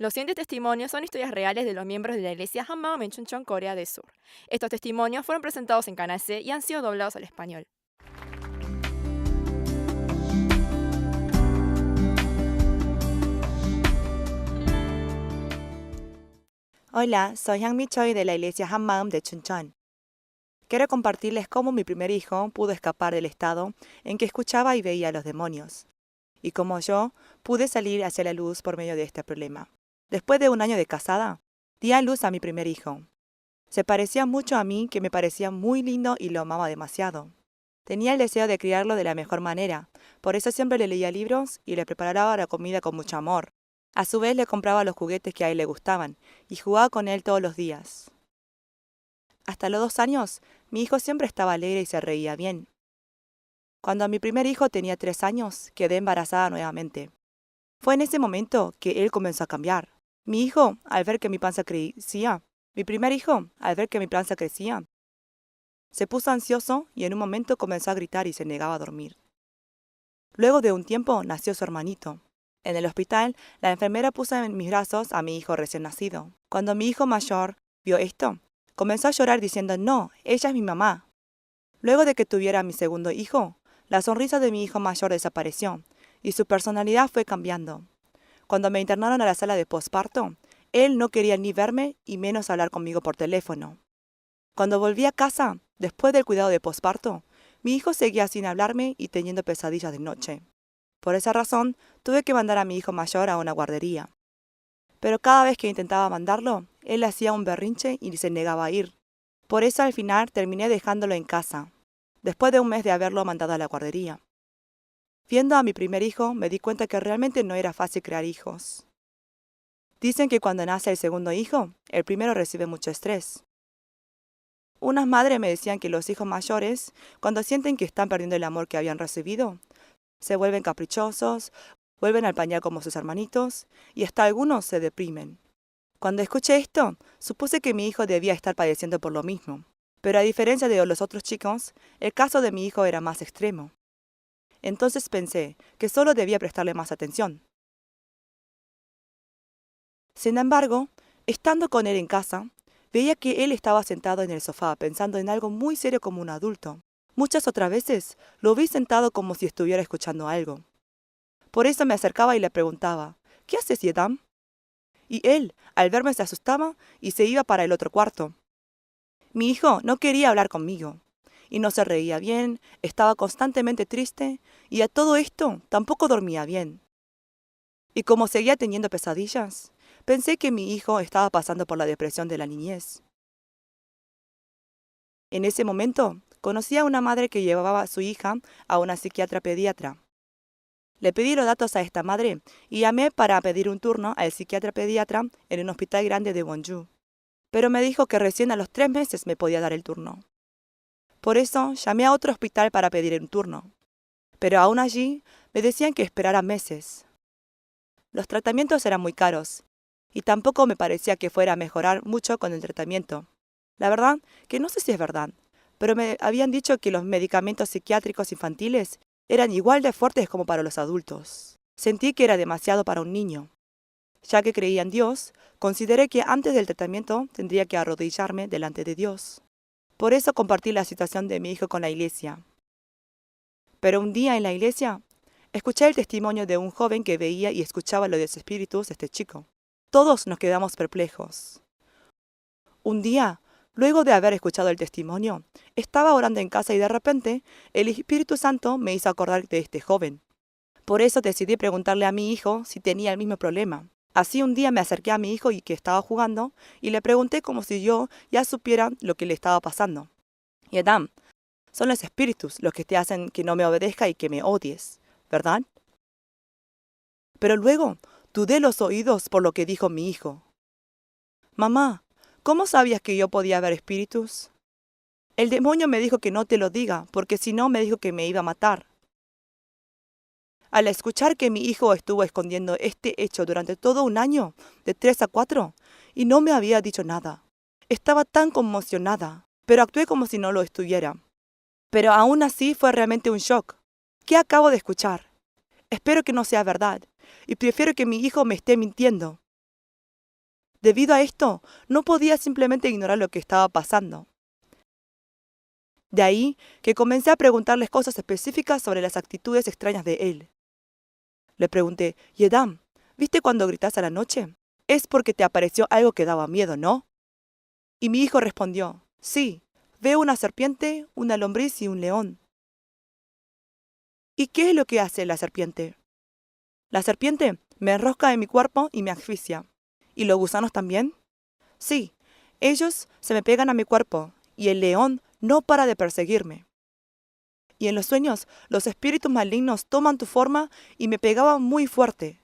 Los siguientes testimonios son historias reales de los miembros de la iglesia Hammam en Chuncheon, Corea del Sur. Estos testimonios fueron presentados en Canal C y han sido doblados al español. Hola, soy Han Mi Choi de la iglesia Hammam de Chuncheon. Quiero compartirles cómo mi primer hijo pudo escapar del estado en que escuchaba y veía a los demonios, y cómo yo pude salir hacia la luz por medio de este problema. Después de un año de casada, di a luz a mi primer hijo. Se parecía mucho a mí, que me parecía muy lindo y lo amaba demasiado. Tenía el deseo de criarlo de la mejor manera, por eso siempre le leía libros y le preparaba la comida con mucho amor. A su vez le compraba los juguetes que a él le gustaban y jugaba con él todos los días. Hasta los 2 años, mi hijo siempre estaba alegre y se reía bien. Cuando mi primer hijo tenía 3 años, quedé embarazada nuevamente. Fue en ese momento que él comenzó a cambiar. Mi hijo, al ver que mi panza crecía, mi primer hijo, al ver que mi panza crecía, se puso ansioso y en un momento comenzó a gritar y se negaba a dormir. Luego de un tiempo nació su hermanito. En el hospital, la enfermera puso en mis brazos a mi hijo recién nacido. Cuando mi hijo mayor vio esto, comenzó a llorar diciendo, no, ella es mi mamá. Luego de que tuviera a mi segundo hijo, la sonrisa de mi hijo mayor desapareció y su personalidad fue cambiando. Cuando me internaron a la sala de posparto, él no quería ni verme y menos hablar conmigo por teléfono. Cuando volví a casa, después del cuidado de posparto, mi hijo seguía sin hablarme y teniendo pesadillas de noche. Por esa razón, tuve que mandar a mi hijo mayor a una guardería. Pero cada vez que intentaba mandarlo, él hacía un berrinche y se negaba a ir. Por eso al final terminé dejándolo en casa, después de un mes de haberlo mandado a la guardería. Viendo a mi primer hijo, me di cuenta que realmente no era fácil crear hijos. Dicen que cuando nace el segundo hijo, el primero recibe mucho estrés. Unas madres me decían que los hijos mayores, cuando sienten que están perdiendo el amor que habían recibido, se vuelven caprichosos, vuelven al pañal como sus hermanitos, y hasta algunos se deprimen. Cuando escuché esto, supuse que mi hijo debía estar padeciendo por lo mismo. Pero a diferencia de los otros chicos, el caso de mi hijo era más extremo. Entonces pensé que solo debía prestarle más atención. Sin embargo, estando con él en casa, veía que él estaba sentado en el sofá pensando en algo muy serio como un adulto. Muchas otras veces lo vi sentado como si estuviera escuchando algo. Por eso me acercaba y le preguntaba, ¿qué haces, Yedam? Y él, al verme, se asustaba y se iba para el otro cuarto. Mi hijo no quería hablar conmigo, y no se reía bien, estaba constantemente triste, y a todo esto tampoco dormía bien. Y como seguía teniendo pesadillas, pensé que mi hijo estaba pasando por la depresión de la niñez. En ese momento, conocí a una madre que llevaba a su hija a una psiquiatra pediatra. Le pedí los datos a esta madre y llamé para pedir un turno al psiquiatra pediatra en un hospital grande de Wonju. Pero me dijo que recién a los 3 meses me podía dar el turno. Por eso llamé a otro hospital para pedir un turno. Pero aún allí me decían que esperara meses. Los tratamientos eran muy caros y tampoco me parecía que fuera a mejorar mucho con el tratamiento. La verdad que no sé si es verdad, pero me habían dicho que los medicamentos psiquiátricos infantiles eran igual de fuertes como para los adultos. Sentí que era demasiado para un niño. Ya que creía en Dios, consideré que antes del tratamiento tendría que arrodillarme delante de Dios. Por eso compartí la situación de mi hijo con la iglesia. Pero un día en la iglesia, escuché el testimonio de un joven que veía y escuchaba los espíritus de este chico. Todos nos quedamos perplejos. Un día, luego de haber escuchado el testimonio, estaba orando en casa y de repente el Espíritu Santo me hizo acordar de este joven. Por eso decidí preguntarle a mi hijo si tenía el mismo problema. Así un día me acerqué a mi hijo y que estaba jugando y le pregunté como si yo ya supiera lo que le estaba pasando. Y Adam, son los espíritus los que te hacen que no me obedezca y que me odies, ¿verdad? Pero luego dudé los oídos por lo que dijo mi hijo. Mamá, ¿cómo sabías que yo podía ver espíritus? El demonio me dijo que no te lo diga, porque si no me dijo que me iba a matar. Al escuchar que mi hijo estuvo escondiendo este hecho durante todo un año, de 3 a 4, y no me había dicho nada, estaba tan conmocionada, pero actué como si no lo estuviera. Pero aún así fue realmente un shock. ¿Qué acabo de escuchar? Espero que no sea verdad, y prefiero que mi hijo me esté mintiendo. Debido a esto, no podía simplemente ignorar lo que estaba pasando. De ahí que comencé a preguntarles cosas específicas sobre las actitudes extrañas de él. Le pregunté, Yedam, ¿viste cuando gritas a la noche? Es porque te apareció algo que daba miedo, ¿no? Y mi hijo respondió, sí, veo una serpiente, una lombriz y un león. ¿Y qué es lo que hace la serpiente? La serpiente me enrosca en mi cuerpo y me asfixia. ¿Y los gusanos también? Sí, ellos se me pegan a mi cuerpo y el león no para de perseguirme. Y en los sueños, los espíritus malignos toman tu forma y me pegaban muy fuerte.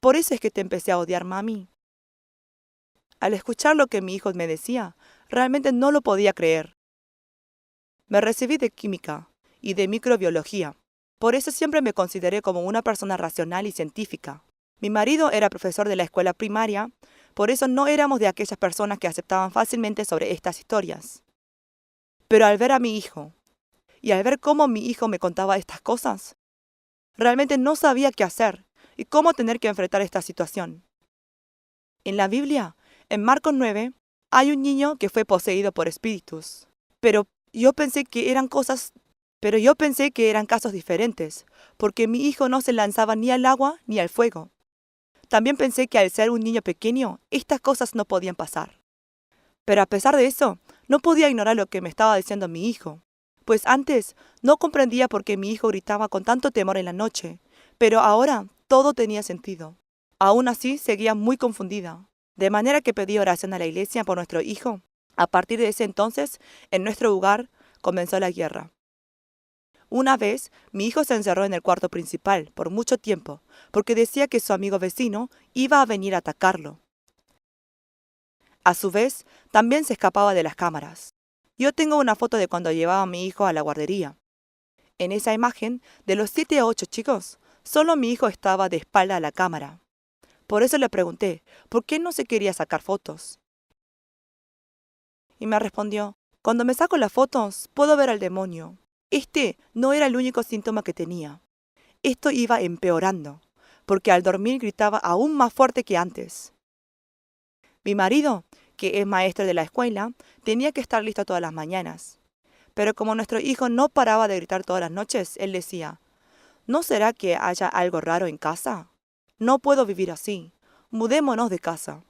Por eso es que te empecé a odiar, mami. Al escuchar lo que mi hijo me decía, realmente no lo podía creer. Me recibí de química y de microbiología. Por eso siempre me consideré como una persona racional y científica. Mi marido era profesor de la escuela primaria, por eso no éramos de aquellas personas que aceptaban fácilmente sobre estas historias. Pero al ver a mi hijo, y al ver cómo mi hijo me contaba estas cosas, realmente no sabía qué hacer y cómo tener que enfrentar esta situación. En la Biblia, en Marcos 9, hay un niño que fue poseído por espíritus. Pero yo pensé que eran casos diferentes, porque mi hijo no se lanzaba ni al agua ni al fuego. También pensé que al ser un niño pequeño, estas cosas no podían pasar. Pero a pesar de eso, no podía ignorar lo que me estaba diciendo mi hijo. Pues antes no comprendía por qué mi hijo gritaba con tanto temor en la noche, pero ahora todo tenía sentido. Aún así, seguía muy confundida. De manera que pedí oración a la iglesia por nuestro hijo. A partir de ese entonces, en nuestro hogar comenzó la guerra. Una vez, mi hijo se encerró en el cuarto principal por mucho tiempo, porque decía que su amigo vecino iba a venir a atacarlo. A su vez, también se escapaba de las cámaras. Yo tengo una foto de cuando llevaba a mi hijo a la guardería. En esa imagen, de los 7 a 8 chicos, solo mi hijo estaba de espalda a la cámara. Por eso le pregunté, ¿por qué no se quería sacar fotos? Y me respondió, cuando me saco las fotos, puedo ver al demonio. Este no era el único síntoma que tenía. Esto iba empeorando, porque al dormir gritaba aún más fuerte que antes. Mi marido, que es maestro de la escuela, tenía que estar listo todas las mañanas. Pero como nuestro hijo no paraba de gritar todas las noches, él decía, ¿no será que haya algo raro en casa? No puedo vivir así. Mudémonos de casa.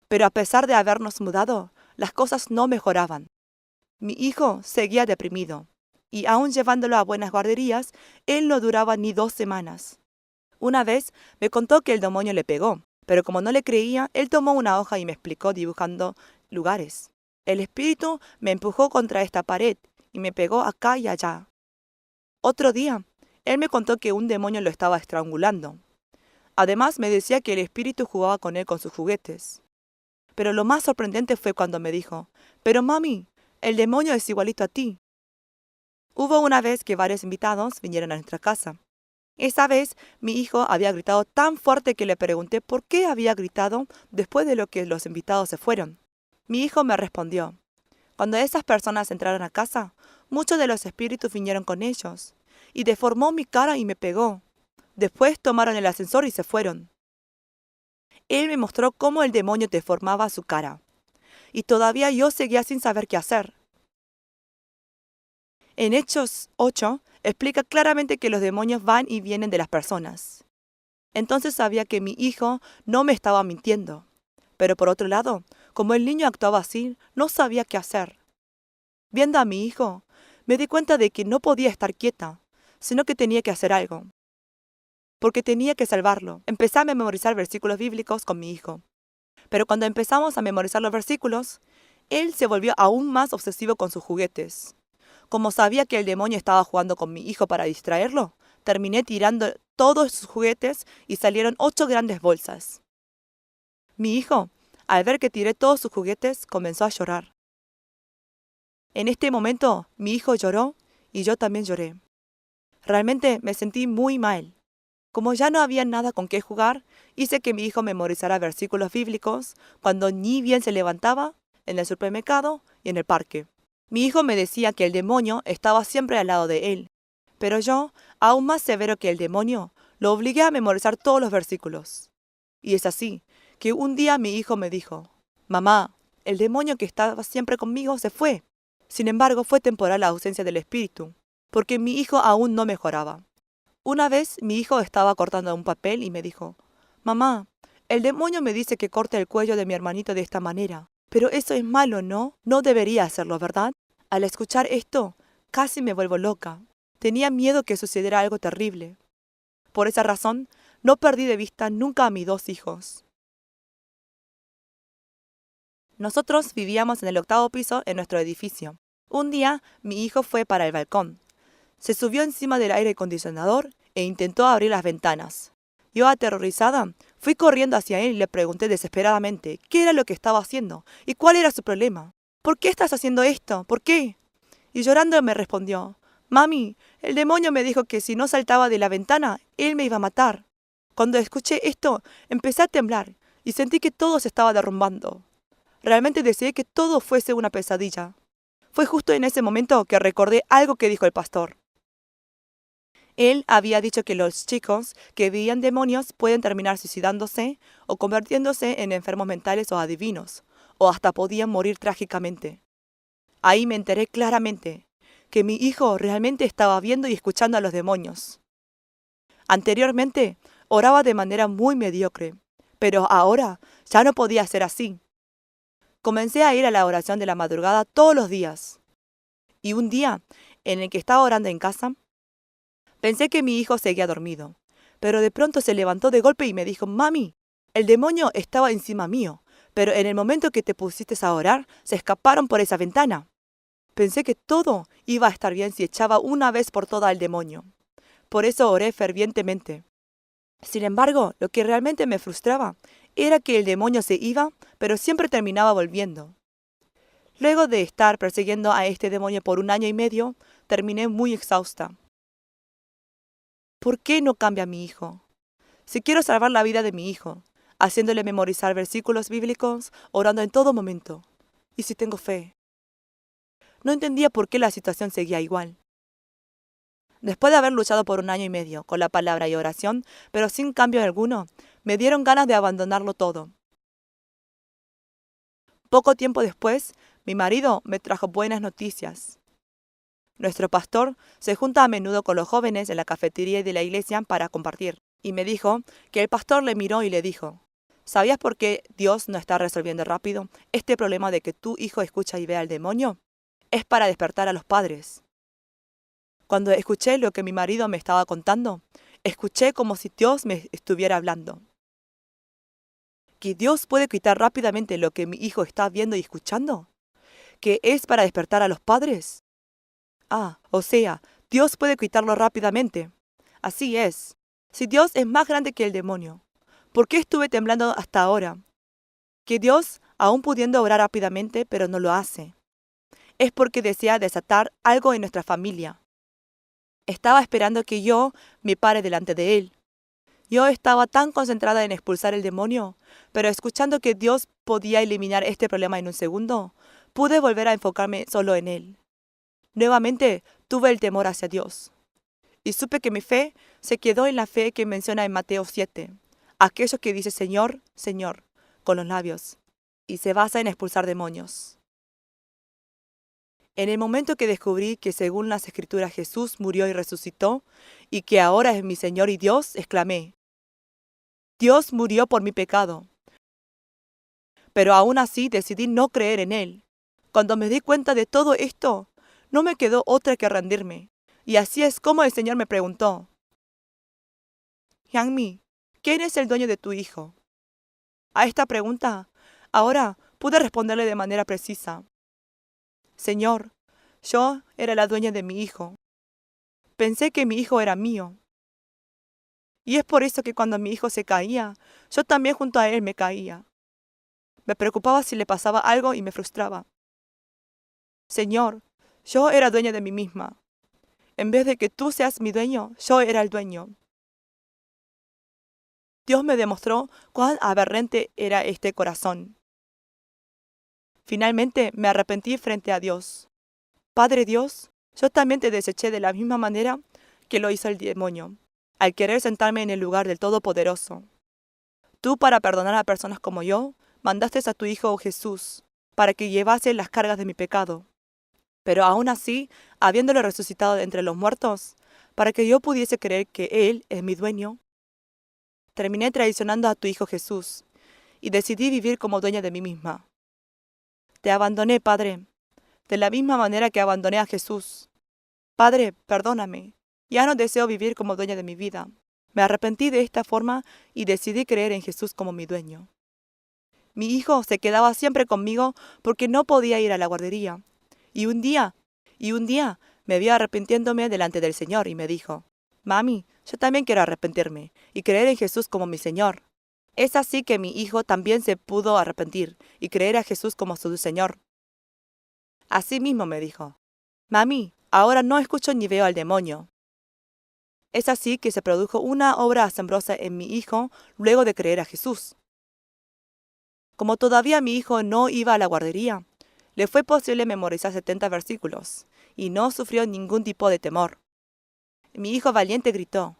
Pero a pesar de habernos mudado, las cosas no mejoraban. Mi hijo seguía deprimido, y aun llevándolo a buenas guarderías, él no duraba ni 2 semanas. Una vez me contó que el demonio le pegó, pero como no le creía, él tomó una hoja y me explicó dibujando lugares. El espíritu me empujó contra esta pared y me pegó acá y allá. Otro día, él me contó que un demonio lo estaba estrangulando. Además, me decía que el espíritu jugaba con él con sus juguetes. Pero lo más sorprendente fue cuando me dijo, «Pero mami, el demonio es igualito a ti». Hubo una vez que varios invitados vinieron a nuestra casa. Esa vez, mi hijo había gritado tan fuerte que le pregunté por qué había gritado después de lo que los invitados se fueron. Mi hijo me respondió, «Cuando esas personas entraron a casa, muchos de los espíritus vinieron con ellos, y deformó mi cara y me pegó. Después tomaron el ascensor y se fueron». Él me mostró cómo el demonio deformaba su cara, y todavía yo seguía sin saber qué hacer. En Hechos 8 explica claramente que los demonios van y vienen de las personas. Entonces sabía que mi hijo no me estaba mintiendo. Pero por otro lado, como el niño actuaba así, no sabía qué hacer. Viendo a mi hijo, me di cuenta de que no podía estar quieta, sino que tenía que hacer algo. Porque tenía que salvarlo. Empecé a memorizar versículos bíblicos con mi hijo. Pero cuando empezamos a memorizar los versículos, él se volvió aún más obsesivo con sus juguetes. Como sabía que el demonio estaba jugando con mi hijo para distraerlo, terminé tirando todos sus juguetes y salieron 8 grandes bolsas. Mi hijo, al ver que tiré todos sus juguetes, comenzó a llorar. En este momento, mi hijo lloró y yo también lloré. Realmente me sentí muy mal. Como ya no había nada con qué jugar, hice que mi hijo memorizara versículos bíblicos cuando ni bien se levantaba, en el supermercado y en el parque. Mi hijo me decía que el demonio estaba siempre al lado de él, pero yo, aún más severo que el demonio, lo obligué a memorizar todos los versículos. Y es así que un día mi hijo me dijo: «Mamá, el demonio que estaba siempre conmigo se fue». Sin embargo, fue temporal la ausencia del espíritu, porque mi hijo aún no mejoraba. Una vez mi hijo estaba cortando un papel y me dijo: «Mamá, el demonio me dice que corte el cuello de mi hermanito de esta manera. Pero eso es malo, ¿no? No debería hacerlo, ¿verdad?». Al escuchar esto, casi me vuelvo loca. Tenía miedo que sucediera algo terrible. Por esa razón, no perdí de vista nunca a mis dos hijos. Nosotros vivíamos en el 8º piso en nuestro edificio. Un día, mi hijo fue para el balcón. Se subió encima del aire acondicionador e intentó abrir las ventanas. Yo, aterrorizada, fui corriendo hacia él y le pregunté desesperadamente qué era lo que estaba haciendo y cuál era su problema. «¿Por qué estás haciendo esto? ¿Por qué?». Y llorando me respondió: «Mami, el demonio me dijo que si no saltaba de la ventana, él me iba a matar». Cuando escuché esto, empecé a temblar y sentí que todo se estaba derrumbando. Realmente deseé que todo fuese una pesadilla. Fue justo en ese momento que recordé algo que dijo el pastor. Él había dicho que los chicos que veían demonios pueden terminar suicidándose o convirtiéndose en enfermos mentales o adivinos, o hasta podían morir trágicamente. Ahí me enteré claramente que mi hijo realmente estaba viendo y escuchando a los demonios. Anteriormente, oraba de manera muy mediocre, pero ahora ya no podía ser así. Comencé a ir a la oración de la madrugada todos los días. Y un día, en el que estaba orando en casa, pensé que mi hijo seguía dormido, pero de pronto se levantó de golpe y me dijo: «Mami, el demonio estaba encima mío, pero en el momento que te pusiste a orar, se escaparon por esa ventana». Pensé que todo iba a estar bien si echaba una vez por todas al demonio. Por eso oré fervientemente. Sin embargo, lo que realmente me frustraba era que el demonio se iba, pero siempre terminaba volviendo. Luego de estar persiguiendo a este demonio por 1 año y medio, terminé muy exhausta. ¿Por qué no cambia mi hijo? Si quiero salvar la vida de mi hijo, haciéndole memorizar versículos bíblicos, orando en todo momento, ¿y si tengo fe? No entendía por qué la situación seguía igual. Después de haber luchado por 1 año y medio con la palabra y oración, pero sin cambio alguno, me dieron ganas de abandonarlo todo. Poco tiempo después, mi marido me trajo buenas noticias. Nuestro pastor se junta a menudo con los jóvenes en la cafetería de la iglesia para compartir, y me dijo que el pastor le miró y le dijo: «¿Sabías por qué Dios no está resolviendo rápido este problema de que tu hijo escucha y ve al demonio? Es para despertar a los padres». Cuando escuché lo que mi marido me estaba contando, escuché como si Dios me estuviera hablando. ¿Que Dios puede quitar rápidamente lo que mi hijo está viendo y escuchando? ¿Que es para despertar a los padres? O sea, Dios puede quitarlo rápidamente. Así es. Si Dios es más grande que el demonio, ¿por qué estuve temblando hasta ahora? Que Dios, aún pudiendo obrar rápidamente, pero no lo hace. Es porque desea desatar algo en nuestra familia. Estaba esperando que yo me pare delante de él. Yo estaba tan concentrada en expulsar el demonio, pero escuchando que Dios podía eliminar este problema en un segundo, pude volver a enfocarme solo en él. Nuevamente tuve el temor hacia Dios. Y supe que mi fe se quedó en la fe que menciona en Mateo 7, aquello que dice Señor, Señor, con los labios, y se basa en expulsar demonios. En el momento que descubrí que según las Escrituras Jesús murió y resucitó, y que ahora es mi Señor y Dios, exclamé: «Dios murió por mi pecado». Pero aún así decidí no creer en Él. Cuando me di cuenta de todo esto, no me quedó otra que rendirme. Y así es como el Señor me preguntó: «Hyangmi, ¿quién es el dueño de tu hijo?». A esta pregunta, ahora pude responderle de manera precisa: «Señor, yo era la dueña de mi hijo. Pensé que mi hijo era mío. Y es por eso que cuando mi hijo se caía, yo también junto a él me caía. Me preocupaba si le pasaba algo y me frustraba. Señor, yo era dueña de mí misma. En vez de que tú seas mi dueño, yo era el dueño». Dios me demostró cuán aberrante era este corazón. Finalmente me arrepentí frente a Dios. Padre Dios, yo también te deseché de la misma manera que lo hizo el demonio, al querer sentarme en el lugar del Todopoderoso. Tú, para perdonar a personas como yo, mandaste a tu Hijo Jesús para que llevase las cargas de mi pecado. Pero aún así, habiéndolo resucitado de entre los muertos, para que yo pudiese creer que Él es mi dueño, terminé traicionando a tu Hijo Jesús y decidí vivir como dueña de mí misma. Te abandoné, Padre, de la misma manera que abandoné a Jesús. Padre, perdóname. Ya no deseo vivir como dueña de mi vida. Me arrepentí de esta forma y decidí creer en Jesús como mi dueño. Mi hijo se quedaba siempre conmigo porque no podía ir a la guardería. Y un día me vio arrepintiéndome delante del Señor y me dijo: Mami, yo también quiero arrepentirme y creer en Jesús como mi Señor. Es así que mi hijo también se pudo arrepentir y creer a Jesús como su Señor. Así mismo me dijo: Mami, ahora no escucho ni veo al demonio. Es así que se produjo una obra asombrosa en mi hijo luego de creer a Jesús. Como todavía mi hijo no iba a la guardería, le fue posible memorizar 70 versículos y no sufrió ningún tipo de temor. Mi hijo valiente gritó: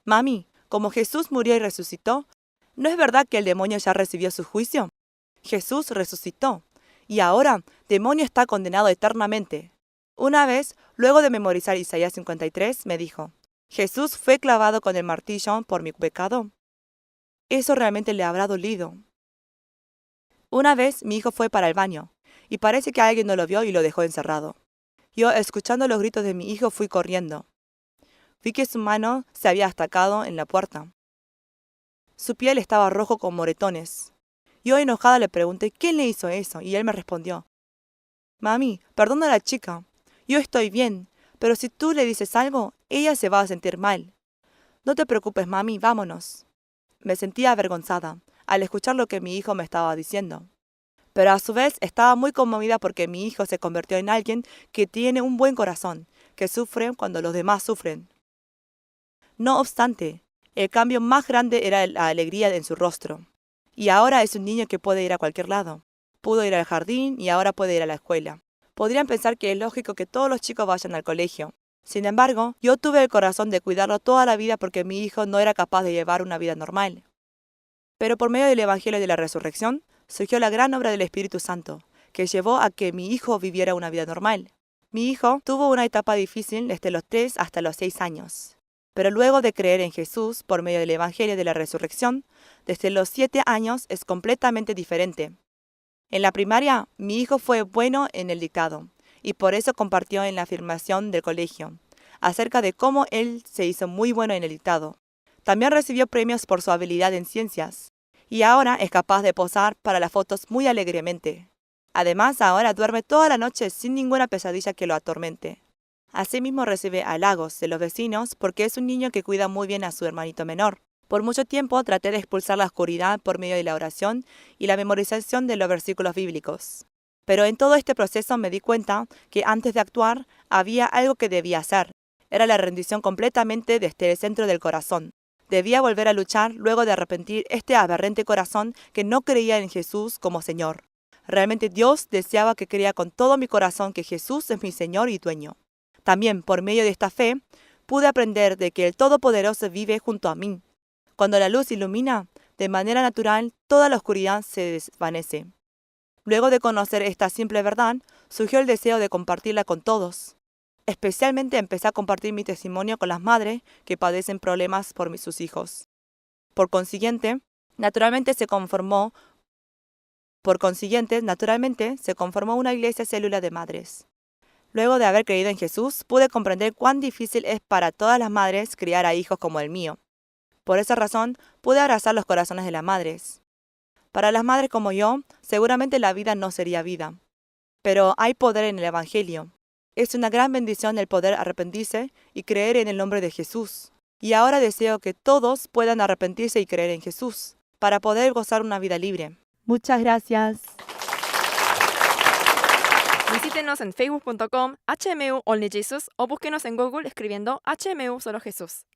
Mami, como Jesús murió y resucitó, ¿no es verdad que el demonio ya recibió su juicio? Jesús resucitó, y ahora demonio está condenado eternamente. Una vez, luego de memorizar Isaías 53, me dijo: Jesús fue clavado con el martillo por mi pecado. Eso realmente le habrá dolido. Una vez mi hijo fue para el baño, y parece que alguien no lo vio y lo dejó encerrado. Yo, escuchando los gritos de mi hijo, fui corriendo. Vi que su mano se había estacado en la puerta. Su piel estaba rojo con moretones. Yo, enojada, le pregunté quién le hizo eso, y él me respondió: Mami, perdona a la chica. Yo estoy bien, pero si tú le dices algo, ella se va a sentir mal. No te preocupes, mami, vámonos. Me sentía avergonzada al escuchar lo que mi hijo me estaba diciendo. Pero a su vez estaba muy conmovida porque mi hijo se convirtió en alguien que tiene un buen corazón, que sufre cuando los demás sufren. No obstante, el cambio más grande era la alegría en su rostro. Y ahora es un niño que puede ir a cualquier lado. Pudo ir al jardín y ahora puede ir a la escuela. Podrían pensar que es lógico que todos los chicos vayan al colegio. Sin embargo, yo tuve el corazón de cuidarlo toda la vida porque mi hijo no era capaz de llevar una vida normal. Pero por medio del Evangelio de la Resurrección, surgió la gran obra del Espíritu Santo, que llevó a que mi hijo viviera una vida normal. Mi hijo tuvo una etapa difícil desde los 3 hasta los 6 años. Pero luego de creer en Jesús por medio del Evangelio de la Resurrección, desde los 7 años es completamente diferente. En la primaria, mi hijo fue bueno en el dictado, y por eso compartió en la afirmación del colegio, acerca de cómo él se hizo muy bueno en el dictado. También recibió premios por su habilidad en ciencias, y ahora es capaz de posar para las fotos muy alegremente. Además, ahora duerme toda la noche sin ninguna pesadilla que lo atormente. Asimismo, recibe halagos de los vecinos porque es un niño que cuida muy bien a su hermanito menor. Por mucho tiempo traté de expulsar la oscuridad por medio de la oración y la memorización de los versículos bíblicos. Pero en todo este proceso me di cuenta que antes de actuar había algo que debía hacer. Era la rendición completamente desde el centro del corazón. Debía volver a luchar luego de arrepentir este aberrante corazón que no creía en Jesús como Señor. Realmente Dios deseaba que crea con todo mi corazón que Jesús es mi Señor y dueño. También por medio de esta fe pude aprender de que el Todopoderoso vive junto a mí. Cuando la luz ilumina, de manera natural, toda la oscuridad se desvanece. Luego de conocer esta simple verdad, surgió el deseo de compartirla con todos. Especialmente empecé a compartir mi testimonio con las madres que padecen problemas por sus hijos. Por consiguiente, naturalmente se conformó una iglesia célula de madres. Luego de haber creído en Jesús, pude comprender cuán difícil es para todas las madres criar a hijos como el mío. Por esa razón, pude abrazar los corazones de las madres. Para las madres como yo, seguramente la vida no sería vida. Pero hay poder en el Evangelio. Es una gran bendición el poder arrepentirse y creer en el nombre de Jesús. Y ahora deseo que todos puedan arrepentirse y creer en Jesús, para poder gozar una vida libre. Muchas gracias. Visítenos en facebook.com HMU Only Jesus o búsquenos en Google escribiendo HMU Solo Jesús.